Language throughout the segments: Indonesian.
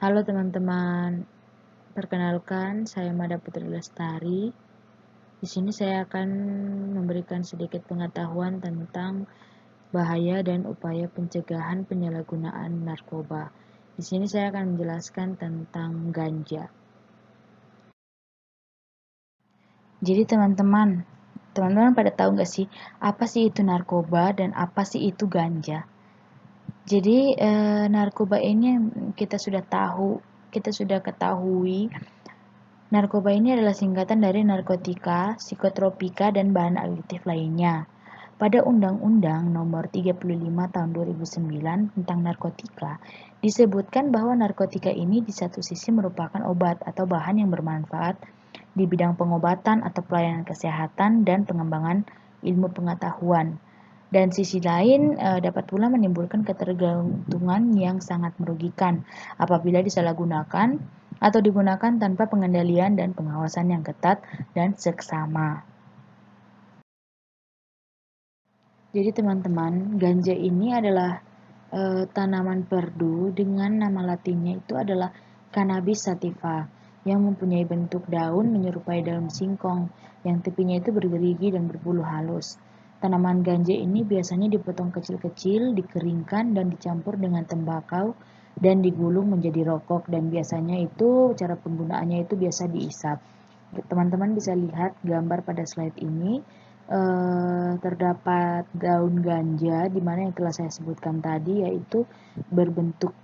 Halo teman-teman, perkenalkan saya Mada Putri Lestari. Di sini saya akan memberikan sedikit pengetahuan tentang bahaya dan upaya pencegahan penyalahgunaan narkoba. Di sini saya akan menjelaskan tentang ganja. Jadi teman-teman pada tahu nggak sih apa sih itu narkoba dan apa sih itu ganja? Jadi narkoba ini kita sudah ketahui. Narkoba ini adalah singkatan dari narkotika, psikotropika, dan bahan aktif lainnya. Pada Undang-Undang Nomor 35 Tahun 2009 tentang narkotika, disebutkan bahwa narkotika ini di satu sisi merupakan obat atau bahan yang bermanfaat di bidang pengobatan atau pelayanan kesehatan dan pengembangan ilmu pengetahuan. Dan sisi lain dapat pula menimbulkan ketergantungan yang sangat merugikan apabila disalahgunakan atau digunakan tanpa pengendalian dan pengawasan yang ketat dan seksama. Jadi teman-teman, ganja ini adalah tanaman perdu dengan nama latinnya itu adalah Cannabis sativa yang mempunyai bentuk daun menyerupai daun singkong yang tepinya itu bergerigi dan berbulu halus. Tanaman ganja ini biasanya dipotong kecil-kecil, dikeringkan dan dicampur dengan tembakau dan digulung menjadi rokok, dan biasanya itu cara penggunaannya itu biasa diisap. Teman-teman bisa lihat gambar pada slide ini. Terdapat daun ganja di mana yang telah saya sebutkan tadi, yaitu berbentuk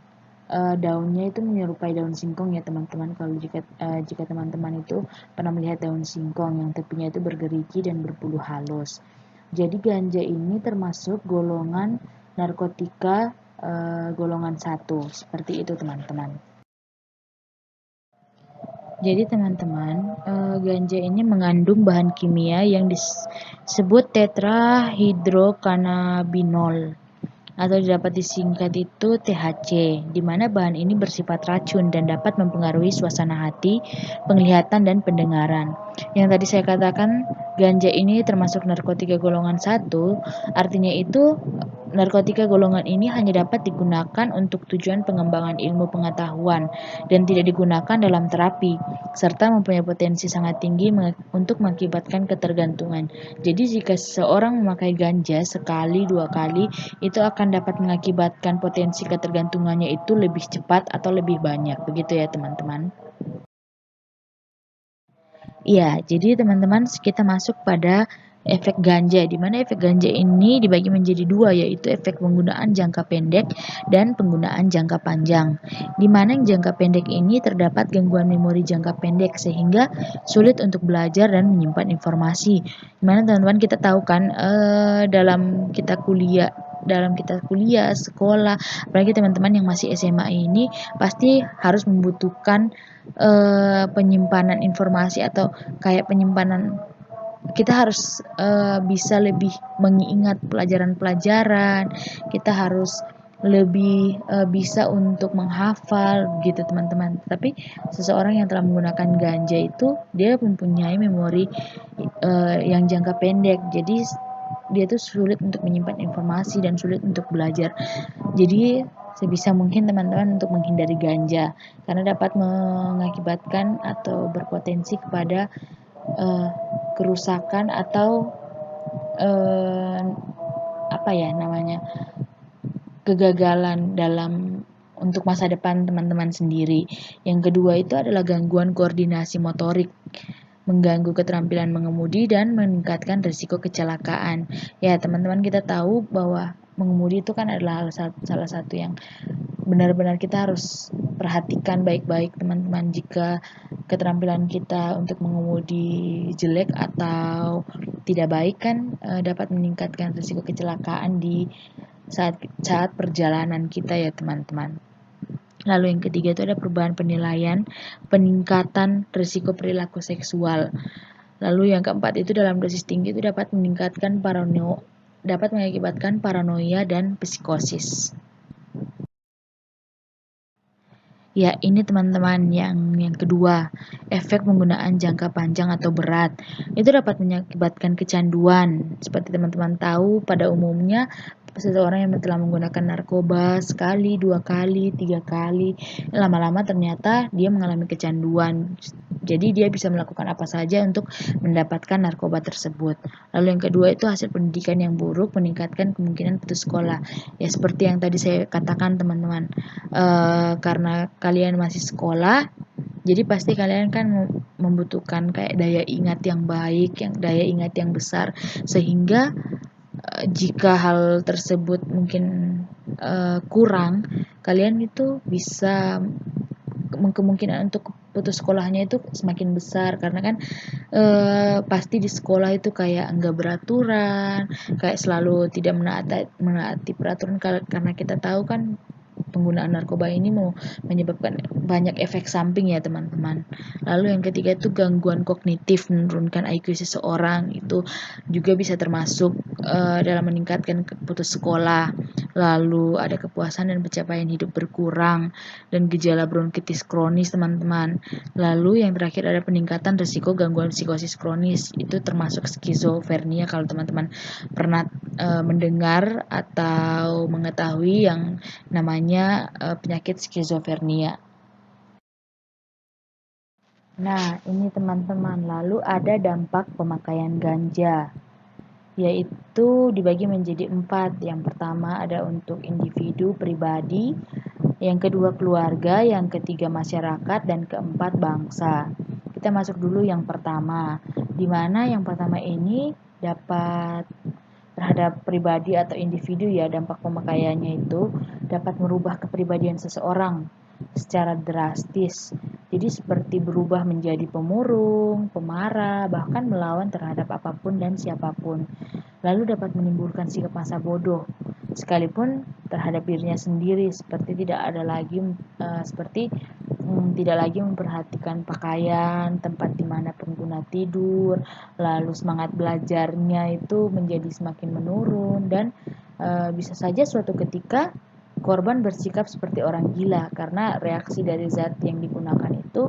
daunnya itu menyerupai daun singkong ya teman-teman. Kalau jika teman-teman itu pernah melihat daun singkong yang tepinya itu bergerigi dan berbulu halus. Jadi ganja ini termasuk golongan narkotika golongan 1, seperti itu teman-teman. Jadi teman-teman, ganja ini mengandung bahan kimia yang disebut tetrahidrocannabinol atau dapat disingkat itu THC, di mana bahan ini bersifat racun dan dapat mempengaruhi suasana hati, penglihatan, dan pendengaran. Yang tadi saya katakan, ganja ini termasuk narkotika golongan 1, artinya itu narkotika golongan ini hanya dapat digunakan untuk tujuan pengembangan ilmu pengetahuan dan tidak digunakan dalam terapi, serta mempunyai potensi sangat tinggi untuk mengakibatkan ketergantungan. Jadi jika seseorang memakai ganja sekali, 2 kali, itu akan dapat mengakibatkan potensi ketergantungannya itu lebih cepat atau lebih banyak. Begitu ya teman-teman. Iya, jadi teman-teman kita masuk pada efek ganja, di mana efek ganja ini dibagi menjadi dua, yaitu efek penggunaan jangka pendek dan penggunaan jangka panjang. Di mana yang jangka pendek ini terdapat gangguan memori jangka pendek sehingga sulit untuk belajar dan menyimpan informasi. Di mana teman-teman kita tahu kan dalam kita kuliah, sekolah, apalagi teman-teman yang masih SMA ini pasti harus membutuhkan penyimpanan informasi atau kayak penyimpanan, kita harus bisa lebih mengingat pelajaran-pelajaran, kita harus lebih bisa untuk menghafal gitu teman-teman. Tapi seseorang yang telah menggunakan ganja itu dia mempunyai memori yang jangka pendek, jadi dia tuh sulit untuk menyimpan informasi dan sulit untuk belajar. Jadi sebisa mungkin teman-teman untuk menghindari ganja karena dapat mengakibatkan atau berpotensi kepada kerusakan atau uh, apa ya namanya, kegagalan dalam untuk masa depan teman-teman sendiri. Yang kedua itu adalah gangguan koordinasi motorik, mengganggu keterampilan mengemudi dan meningkatkan risiko kecelakaan. Ya, teman-teman kita tahu bahwa mengemudi itu kan adalah salah satu yang benar-benar kita harus perhatikan baik-baik teman-teman. Jika keterampilan kita untuk mengemudi jelek atau tidak baik kan dapat meningkatkan risiko kecelakaan di saat perjalanan kita ya teman-teman. Lalu yang ketiga itu ada perubahan penilaian, peningkatan risiko perilaku seksual. Lalu yang keempat itu dalam dosis tinggi itu dapat mengakibatkan paranoia dan psikosis. Ya, ini teman-teman yang kedua, efek penggunaan jangka panjang atau berat. Itu dapat mengakibatkan kecanduan. Seperti teman-teman tahu, pada umumnya seseorang yang telah menggunakan narkoba sekali, 2 kali, 3 kali, lama-lama ternyata dia mengalami kecanduan. Jadi dia bisa melakukan apa saja untuk mendapatkan narkoba tersebut. Lalu yang kedua itu hasil pendidikan yang buruk meningkatkan kemungkinan putus sekolah. Ya seperti yang tadi saya katakan teman-teman, karena kalian masih sekolah, jadi pasti kalian kan membutuhkan kayak daya ingat yang baik, daya ingat yang besar, sehingga jika hal tersebut mungkin kurang, kalian itu bisa kemungkinan untuk putus sekolahnya itu semakin besar, karena kan pasti di sekolah itu kayak enggak beraturan, kayak selalu tidak menaati peraturan, karena kita tahu kan penggunaan narkoba ini mau menyebabkan banyak efek samping ya teman-teman. Lalu yang ketiga itu gangguan kognitif, menurunkan IQ seseorang, itu juga bisa termasuk dalam meningkatkan putus sekolah. Lalu ada kepuasan dan pencapaian hidup berkurang dan gejala bronkitis kronis teman-teman. Lalu yang terakhir ada peningkatan risiko gangguan psikosis kronis, itu termasuk skizofrenia kalau teman-teman pernah mendengar atau mengetahui yang namanya penyakit skizofrenia. Nah, ini teman-teman, lalu ada dampak pemakaian ganja, yaitu dibagi menjadi 4. Yang pertama ada untuk individu pribadi, yang kedua keluarga, yang ketiga masyarakat, dan keempat bangsa. Kita masuk dulu yang pertama, di mana yang pertama ini dapat terhadap pribadi atau individu ya, dampak pemakaiannya itu dapat merubah kepribadian seseorang secara drastis. Jadi seperti berubah menjadi pemurung, pemarah, bahkan melawan terhadap apapun dan siapapun. Lalu dapat menimbulkan sikap masa bodoh, sekalipun terhadap dirinya sendiri, seperti tidak ada lagi tidak lagi memperhatikan pakaian, tempat di mana pengguna tidur, lalu semangat belajarnya itu menjadi semakin menurun, dan bisa saja suatu ketika korban bersikap seperti orang gila karena reaksi dari zat yang digunakan itu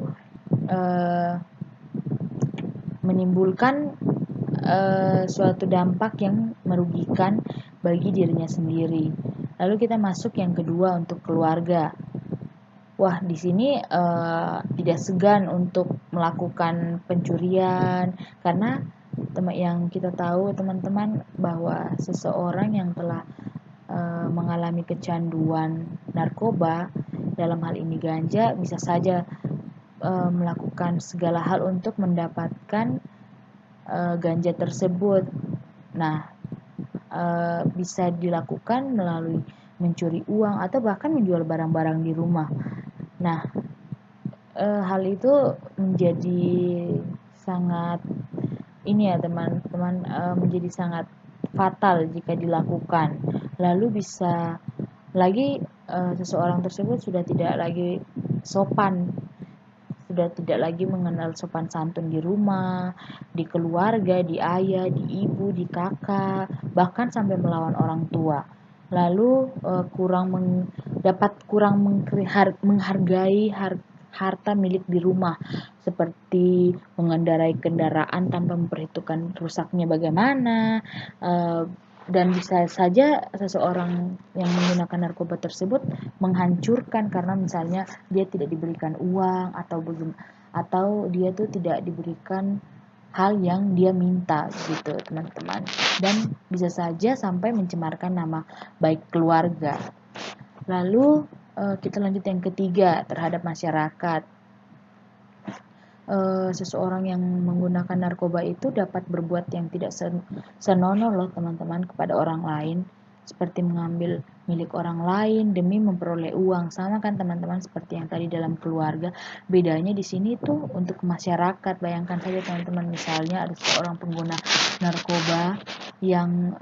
menimbulkan suatu dampak yang merugikan bagi dirinya sendiri. Lalu kita masuk yang kedua untuk keluarga. Wah, di sini tidak segan untuk melakukan pencurian, karena yang kita tahu teman-teman bahwa seseorang yang telah mengalami kecanduan narkoba, dalam hal ini ganja, bisa saja melakukan segala hal untuk mendapatkan ganja tersebut. Nah, bisa dilakukan melalui mencuri uang atau bahkan menjual barang-barang di rumah. Nah, hal itu menjadi sangat ini ya teman-teman, menjadi sangat fatal jika dilakukan. Lalu bisa lagi seseorang tersebut sudah tidak lagi sopan, sudah tidak lagi mengenal sopan santun di rumah, di keluarga, di ayah, di ibu, di kakak, bahkan sampai melawan orang tua. Lalu dapat kurang menghargai harta milik di rumah, seperti mengendarai kendaraan tanpa memperhitungkan rusaknya bagaimana, dan bisa saja seseorang yang menggunakan narkoba tersebut menghancurkan karena misalnya dia tidak diberikan uang atau dia tuh tidak diberikan hal yang dia minta gitu teman-teman, dan bisa saja sampai mencemarkan nama baik keluarga. Lalu kita lanjut yang ketiga, terhadap masyarakat. Seseorang yang menggunakan narkoba itu dapat berbuat yang tidak senonoh loh teman-teman kepada orang lain, seperti mengambil milik orang lain demi memperoleh uang. Sama kan teman-teman seperti yang tadi dalam keluarga. Bedanya di sini tuh untuk masyarakat. Bayangkan saja teman-teman, misalnya ada seorang pengguna narkoba yang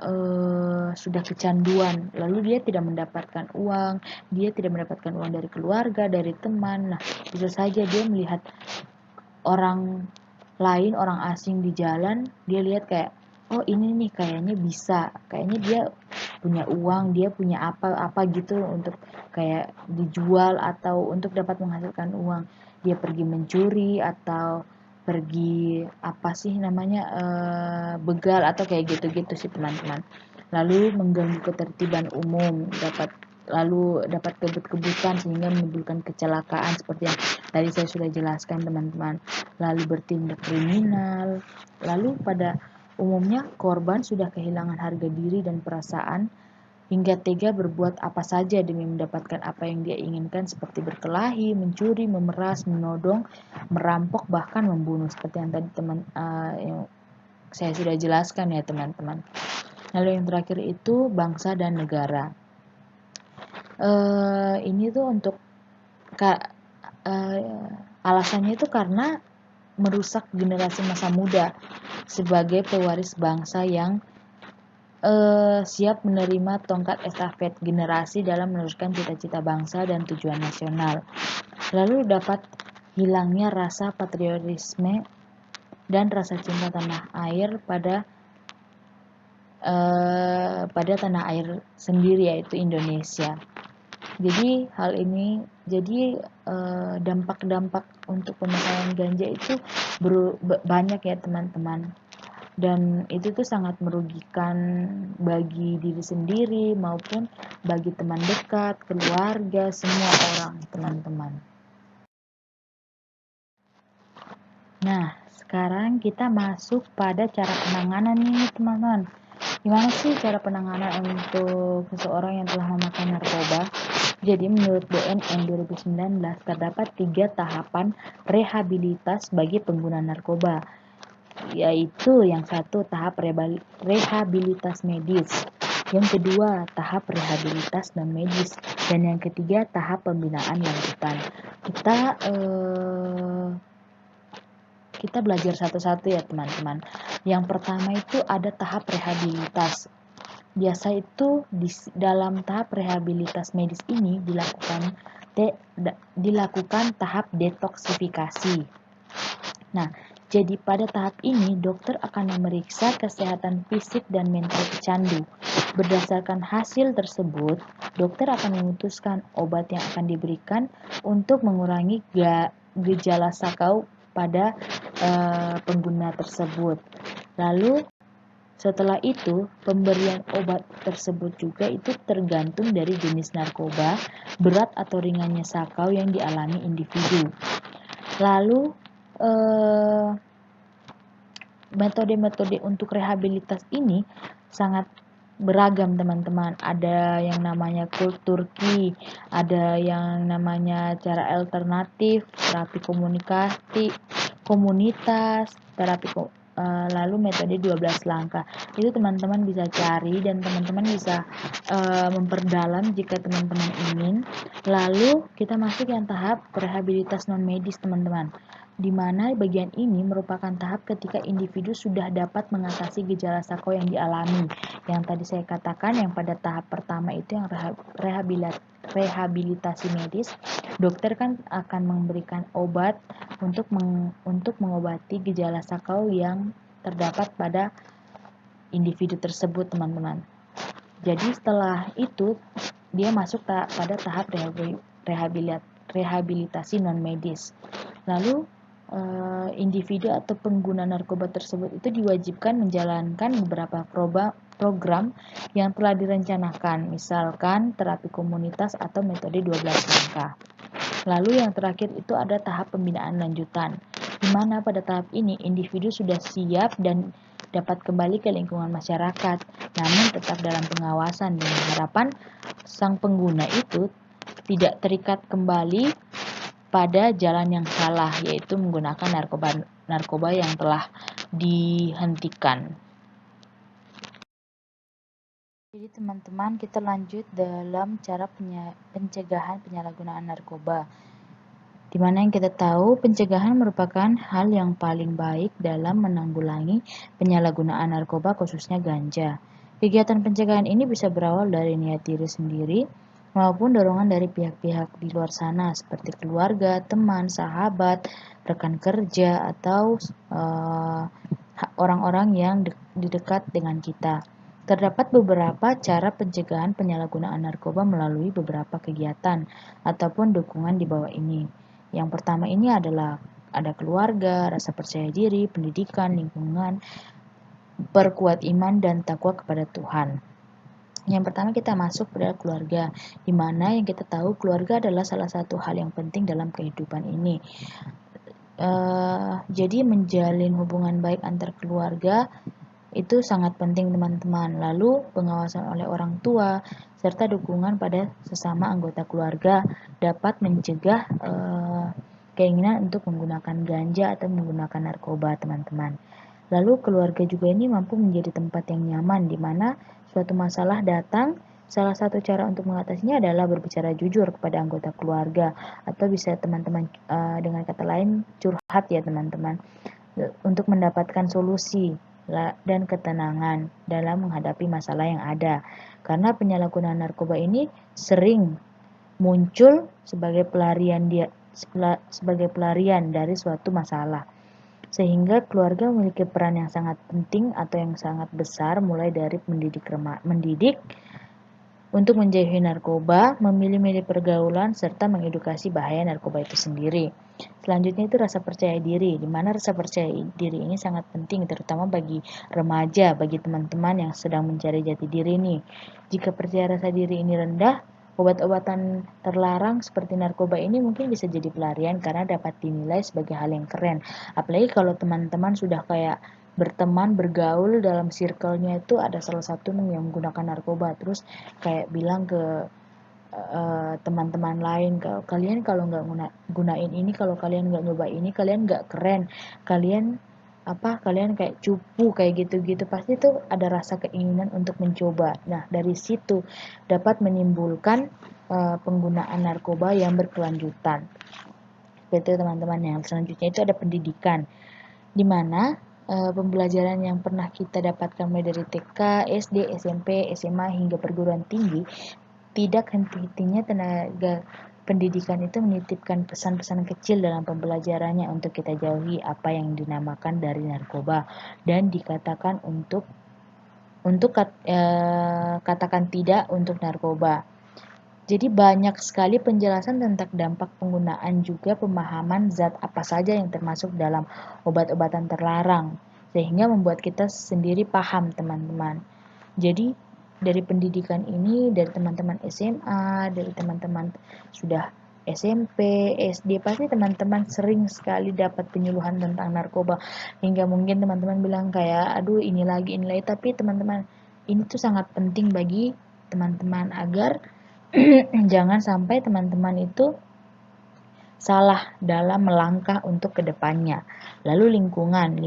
sudah kecanduan, lalu dia tidak mendapatkan uang, dia tidak mendapatkan uang dari keluarga, dari teman. Nah, bisa saja dia melihat orang lain, orang asing di jalan, dia lihat kayak, oh ini nih kayaknya bisa, kayaknya dia punya uang, dia punya apa-apa gitu untuk kayak dijual atau untuk dapat menghasilkan uang. Dia pergi mencuri atau pergi apa sih namanya, begal atau kayak gitu-gitu sih teman-teman. lalu mengganggu ketertiban umum, dapat kebut-kebutan sehingga menimbulkan kecelakaan seperti yang tadi saya sudah jelaskan teman-teman, lalu bertindak kriminal, lalu pada umumnya korban sudah kehilangan harga diri dan perasaan hingga tega berbuat apa saja demi mendapatkan apa yang dia inginkan seperti berkelahi, mencuri, memeras, menodong, merampok, bahkan membunuh seperti yang tadi yang saya sudah jelaskan ya teman-teman. Lalu yang terakhir itu bangsa dan negara. Ini tuh untuk alasannya itu karena merusak generasi masa muda sebagai pewaris bangsa yang siap menerima tongkat estafet generasi dalam meneruskan cita-cita bangsa dan tujuan nasional. Lalu dapat hilangnya rasa patriotisme dan rasa cinta tanah air pada tanah air sendiri, yaitu Indonesia. Jadi dampak-dampak untuk pemakaian ganja itu banyak ya teman-teman. Dan itu tuh sangat merugikan bagi diri sendiri maupun bagi teman dekat, keluarga, semua orang, teman-teman. Nah, sekarang kita masuk pada cara penanganan nih, teman-teman. Gimana sih cara penanganan untuk seseorang yang telah memakai narkoba? Jadi menurut BNN 2019 terdapat 3 tahapan rehabilitas bagi pengguna narkoba, yaitu yang satu tahap rehabilitas medis, yang kedua tahap rehabilitas non medis, dan yang ketiga tahap pembinaan lanjutan. Kita belajar satu-satu ya teman-teman. Yang pertama itu ada tahap rehabilitas. Biasa itu dalam tahap rehabilitas medis ini dilakukan tahap detoksifikasi. Nah, jadi pada tahap ini dokter akan memeriksa kesehatan fisik dan mental pecandu. Berdasarkan hasil tersebut, dokter akan memutuskan obat yang akan diberikan untuk mengurangi gejala sakau pada pengguna tersebut. Lalu setelah itu, pemberian obat tersebut juga itu tergantung dari jenis narkoba, berat atau ringannya sakau yang dialami individu. Lalu metode-metode untuk rehabilitas ini sangat beragam teman-teman. Ada yang namanya cold turkey, ada yang namanya cara alternatif, terapi komunitas, lalu metode 12 langkah. Itu teman-teman bisa cari dan teman-teman bisa memperdalam jika teman-teman ingin. Lalu kita masuk yang tahap rehabilitas non medis teman-teman, di mana bagian ini merupakan tahap ketika individu sudah dapat mengatasi gejala sakau yang dialami. Yang tadi saya katakan, yang pada tahap pertama itu yang rehabilitasi medis, dokter kan akan memberikan obat untuk mengobati gejala sakau yang terdapat pada individu tersebut, teman-teman. Jadi setelah itu dia masuk pada tahap rehabilitasi non medis. Lalu individu atau pengguna narkoba tersebut itu diwajibkan menjalankan beberapa program yang telah direncanakan, misalkan terapi komunitas atau metode 12 langkah. Lalu yang terakhir itu ada tahap pembinaan lanjutan, di mana pada tahap ini individu sudah siap dan dapat kembali ke lingkungan masyarakat, namun tetap dalam pengawasan dengan harapan sang pengguna itu tidak terikat kembali pada jalan yang salah, yaitu menggunakan narkoba yang telah dihentikan. Jadi teman-teman, kita lanjut dalam cara pencegahan penyalahgunaan narkoba. Di mana yang kita tahu, pencegahan merupakan hal yang paling baik dalam menanggulangi penyalahgunaan narkoba, khususnya ganja. Kegiatan pencegahan ini bisa berawal dari niat diri sendiri maupun dorongan dari pihak-pihak di luar sana seperti keluarga, teman, sahabat, rekan kerja, atau orang-orang yang dekat dengan kita. Terdapat beberapa cara pencegahan penyalahgunaan narkoba melalui beberapa kegiatan ataupun dukungan di bawah ini. Yang pertama ini adalah ada keluarga, rasa percaya diri, pendidikan, lingkungan, perkuat iman dan takwa kepada Tuhan. Yang pertama kita masuk pada keluarga, di mana yang kita tahu keluarga adalah salah satu hal yang penting dalam kehidupan ini. Jadi menjalin hubungan baik antar keluarga itu sangat penting teman-teman. Lalu pengawasan oleh orang tua serta dukungan pada sesama anggota keluarga dapat mencegah keinginan untuk menggunakan ganja atau menggunakan narkoba teman-teman. Lalu keluarga juga ini mampu menjadi tempat yang nyaman di mana suatu masalah datang. Salah satu cara untuk mengatasinya adalah berbicara jujur kepada anggota keluarga atau bisa teman-teman dengan kata lain curhat ya teman-teman untuk mendapatkan solusi dan ketenangan dalam menghadapi masalah yang ada. Karena penyalahgunaan narkoba ini sering muncul sebagai pelarian dari suatu masalah. Sehingga keluarga memiliki peran yang sangat penting atau yang sangat besar mulai dari mendidik untuk menjauhi narkoba, memilih-milih pergaulan, serta mengedukasi bahaya narkoba itu sendiri. Selanjutnya itu rasa percaya diri, di mana rasa percaya diri ini sangat penting terutama bagi remaja, bagi teman-teman yang sedang mencari jati diri nih. Jika percaya rasa diri ini rendah, obat-obatan terlarang seperti narkoba ini mungkin bisa jadi pelarian karena dapat dinilai sebagai hal yang keren. Apalagi kalau teman-teman sudah kayak berteman, bergaul dalam circle-nya itu ada salah satu yang menggunakan narkoba, terus kayak bilang ke teman-teman lain, kalian kalau nggak gunain ini, kalau kalian nggak nyoba ini, kalian nggak keren, kalian kayak cupu kayak gitu-gitu, pasti tuh ada rasa keinginan untuk mencoba. Nah dari situ dapat menimbulkan penggunaan narkoba yang berkelanjutan. Betul teman-teman. Yang selanjutnya itu ada pendidikan, di mana pembelajaran yang pernah kita dapatkan mulai dari TK, SD, SMP, SMA hingga perguruan tinggi, tidak henti-hentinya tenaga pendidikan itu menitipkan pesan-pesan kecil dalam pembelajarannya untuk kita jauhi apa yang dinamakan dari narkoba dan dikatakan untuk katakan tidak untuk narkoba. Jadi banyak sekali penjelasan tentang dampak penggunaan juga pemahaman zat apa saja yang termasuk dalam obat-obatan terlarang, sehingga membuat kita sendiri paham teman-teman. Jadi dari pendidikan ini, dari teman-teman SMA, dari teman-teman sudah SMP, SD, pasti teman-teman sering sekali dapat penyuluhan tentang narkoba, hingga mungkin teman-teman bilang kayak, aduh ini lagi, tapi teman-teman ini tuh sangat penting bagi teman-teman agar jangan sampai teman-teman itu salah dalam melangkah untuk kedepannya. Lalu lingkungan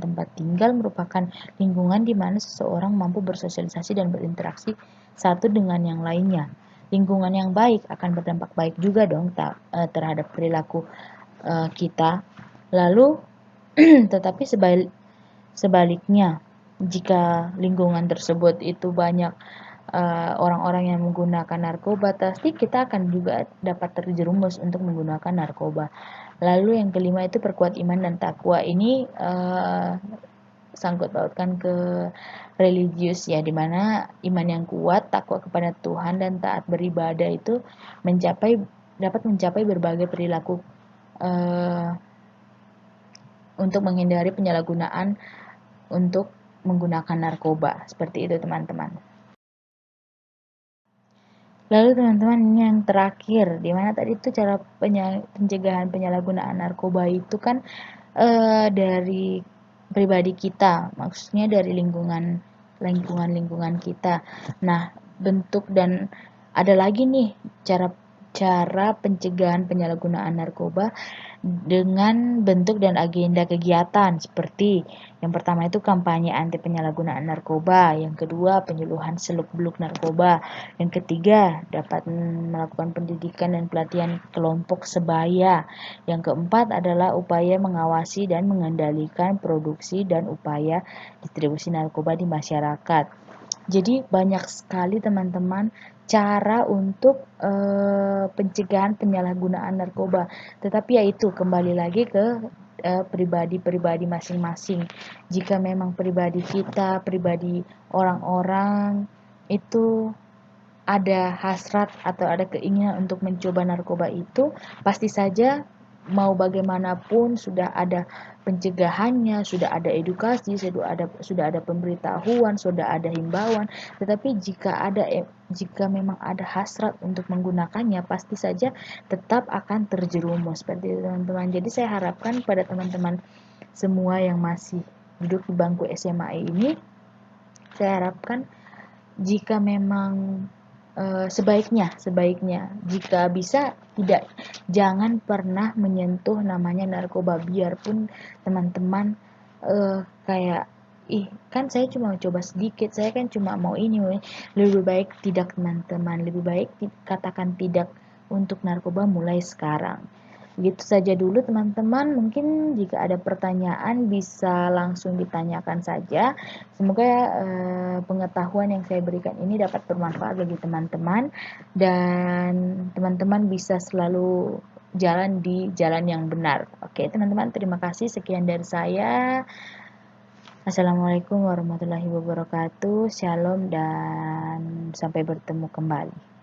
tempat tinggal merupakan lingkungan di mana seseorang mampu bersosialisasi dan berinteraksi satu dengan yang lainnya. Lingkungan yang baik akan berdampak baik juga dong terhadap perilaku kita. Lalu tetapi sebaliknya, jika lingkungan tersebut itu banyak orang-orang yang menggunakan narkoba, pasti kita akan juga dapat terjerumus untuk menggunakan narkoba. Lalu yang kelima itu perkuat iman dan takwa. Ini sangkut pautkan ke religius ya, dimana iman yang kuat, takwa kepada Tuhan dan taat beribadah itu dapat mencapai berbagai perilaku untuk menghindari penyalahgunaan untuk menggunakan narkoba. Seperti itu teman-teman. Lalu teman-teman ini yang terakhir, dimana tadi itu cara pencegahan penyalahgunaan narkoba itu kan dari pribadi kita, maksudnya dari lingkungan kita. Nah, bentuk dan ada lagi nih cara pencegahan penyalahgunaan narkoba dengan bentuk dan agenda kegiatan seperti yang pertama itu kampanye anti penyalahgunaan narkoba, yang kedua penyuluhan seluk-beluk narkoba, yang ketiga dapat melakukan pendidikan dan pelatihan kelompok sebaya, yang keempat adalah upaya mengawasi dan mengendalikan produksi dan upaya distribusi narkoba di masyarakat. Jadi banyak sekali teman-teman cara untuk pencegahan penyalahgunaan narkoba. Tetapi ya itu kembali lagi ke pribadi-pribadi masing-masing. Jika memang pribadi kita, pribadi orang-orang itu ada hasrat atau ada keinginan untuk mencoba narkoba itu, pasti saja mau bagaimanapun sudah ada pencegahannya, sudah ada edukasi, sudah ada pemberitahuan, sudah ada himbauan. Tetapi jika memang ada hasrat untuk menggunakannya, pasti saja tetap akan terjerumus seperti itu teman-teman. Jadi saya harapkan pada teman-teman semua yang masih duduk di bangku SMA ini, saya harapkan jika memang sebaiknya jika bisa jangan pernah menyentuh namanya narkoba, biarpun teman-teman kayak kan saya cuma coba sedikit, saya kan cuma mau ini, lebih baik tidak teman-teman, lebih baik katakan tidak untuk narkoba mulai sekarang. Gitu saja dulu teman-teman, mungkin jika ada pertanyaan bisa langsung ditanyakan saja. Semoga pengetahuan yang saya berikan ini dapat bermanfaat bagi teman-teman dan teman-teman bisa selalu jalan di jalan yang benar. Oke teman-teman, terima kasih, sekian dari saya. Assalamualaikum warahmatullahi wabarakatuh. Shalom dan sampai bertemu kembali.